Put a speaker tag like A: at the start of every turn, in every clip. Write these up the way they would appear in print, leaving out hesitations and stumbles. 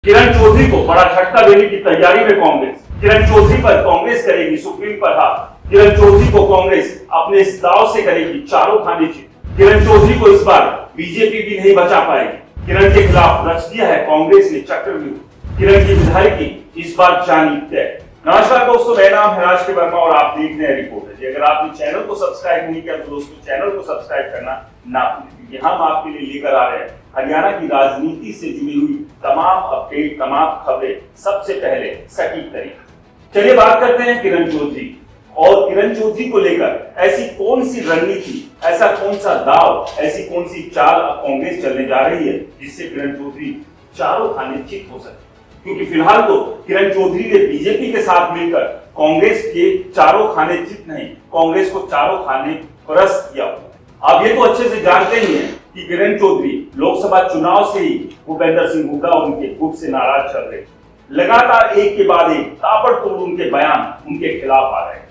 A: किरण चौधरी को बड़ा झटका देने की तैयारी में कांग्रेस। किरण चौधरी पर कांग्रेस करेगी सुप्रीम पर हाथ। किरण चौधरी को कांग्रेस अपने इस दाव से करेगी चारों खाने चित। किरण चौधरी को इस बार बीजेपी भी नहीं बचा पाएगी। किरण के खिलाफ रच दिया है कांग्रेस ने चक्रव्यूह। किरण की विधायकी इस बार जानी तय। नमस्कार दोस्तों, मेरा नाम है राज के वर्मा और आप देख रहे हैं रिपोर्टर जी। अगर आपने चैनल को सब्सक्राइब नहीं किया तो दोस्तों चैनल को सब्सक्राइब करना ना भूलें, क्योंकि हम आपके लिए लेकर आ रहे हैं हरियाणा की राजनीति से जुड़ी हुई तमाम अपडेट, तमाम खबरें सबसे पहले सटीक तरीके। चलिए बात करते हैं किरण चौधरी और किरण चौधरी को लेकर ऐसी कौन सी रणनीति, ऐसा कौन सा दाव, ऐसी कौन सी चाल अब कांग्रेस चलने जा रही है जिससे किरण चौधरी चारों खाने चित हो सके। क्योंकि फिलहाल तो किरण चौधरी ने बीजेपी के साथ मिलकर कांग्रेस के चारों खाने चित नहीं, कांग्रेस को चारों खाने परस्त किया। आप ये तो अच्छे से जानते ही हैं कि किरण चौधरी लोकसभा चुनाव से ही भूपेंद्र सिंह हुड्डा और उनके गुट से नाराज चल रहे। लगातार एक के बाद एक ताबड़तोड़ उनके बयान उनके खिलाफ आ रहे हैं।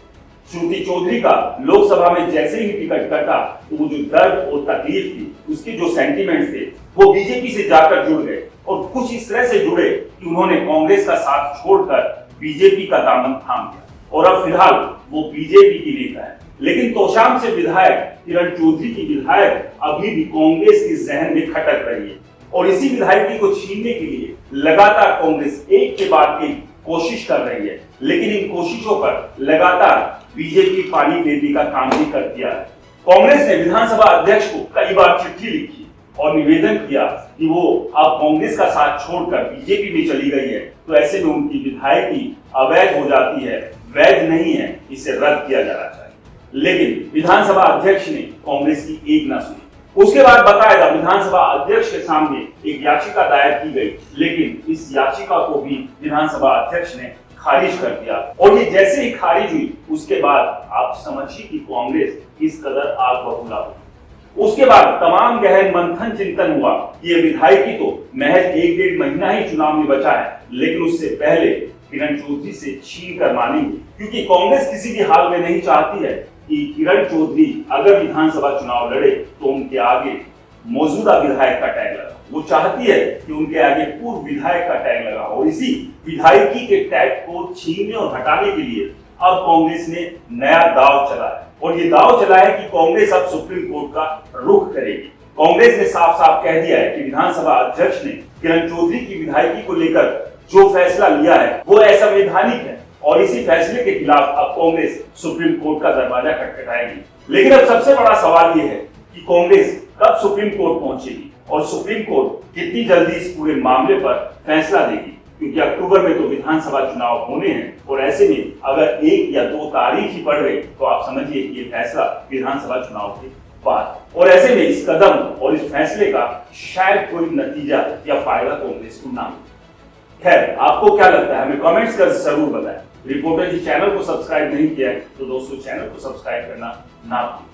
A: श्रुति चौधरी का लोकसभा में जैसे ही टिकट कटा तो वो जो दर्द और तकलीफ थी, उसके जो सेंटीमेंट्स थे, वो बीजेपी से जाकर जुड़ गए और कुछ इस तरह से जुड़े कि उन्होंने कांग्रेस का साथ छोड़कर बीजेपी का दामन थाम लिया और अब फिलहाल वो बीजेपी की नेता है। लेकिन तोशाम से विधायक किरण चौधरी की विधायक अभी भी कांग्रेस के जहन में खटक रही है और इसी विधायकी को छीनने के लिए लगातार कांग्रेस एक के बाद एक कोशिश कर रही है। लेकिन इन कोशिशों पर लगातार बीजेपी पानी फेरने का काम भी कर दिया है। कांग्रेस ने विधानसभा अध्यक्ष को कई बार चिट्ठी लिखी और निवेदन किया कि वो अब कांग्रेस का साथ छोड़कर बीजेपी में चली गई है तो ऐसे में उनकी विधायकी अवैध हो जाती है, वैध नहीं है, इसे रद्द किया जाना चाहिए। लेकिन विधानसभा अध्यक्ष ने कांग्रेस की एक न सुनी। उसके बाद बताया विधानसभा अध्यक्ष के सामने एक याचिका दायर की गई, लेकिन इस याचिका को भी विधानसभा अध्यक्ष ने खारिज कर दिया और ये जैसे ही खारिज हुई उसके बाद आप समझिए कि कांग्रेस इस कदर आग बबूला हुई। उसके बाद तमाम गहन मंथन चिंतन हुआ। ये विधायकी तो महज 1-1.5 महीना ही चुनाव में बचा है, लेकिन उससे पहले किरण चौधरी से छीन कर मानेंगे, क्योंकि कांग्रेस किसी भी हाल में नहीं चाहती है कि किरण चौधरी अगर विधानसभा चुनाव लड़े तो उनके आगे मौजूदा विधायक का टैग लगा। वो चाहती है कि उनके आगे पूर्व विधायक का टैग लगा और इसी विधायकी के टैग को छीनने और हटाने के लिए अब कांग्रेस ने नया दाव चला है और ये दाव चला है कि कांग्रेस अब सुप्रीम कोर्ट का रुख करेगी। कांग्रेस ने साफ साफ कह दिया है कि विधानसभा अध्यक्ष ने किरण चौधरी की विधायकी को लेकर जो फैसला लिया है वो असंवैधानिक है और इसी फैसले के खिलाफ अब कांग्रेस सुप्रीम कोर्ट का दरवाजा खटखटाएगी। लेकिन अब सबसे बड़ा सवाल ये है कि कांग्रेस कब सुप्रीम कोर्ट पहुंचेगी और सुप्रीम कोर्ट कितनी जल्दी इस पूरे मामले पर फैसला देगी, क्योंकि अक्टूबर में तो विधानसभा चुनाव होने हैं और ऐसे में अगर 1 या 2 तारीख ही पड़ गई तो आप समझिए कि ये फैसला विधानसभा चुनाव के बाद, और ऐसे में इस कदम और इस फैसले का शायद कोई नतीजा या फायदा कांग्रेस को ना हो। खैर, आपको क्या लगता है हमें कमेंट्स कर जरूर बताएं। रिपोर्टर जी चैनल को सब्सक्राइब नहीं किया है तो दोस्तों चैनल को सब्सक्राइब करना ना भूलें।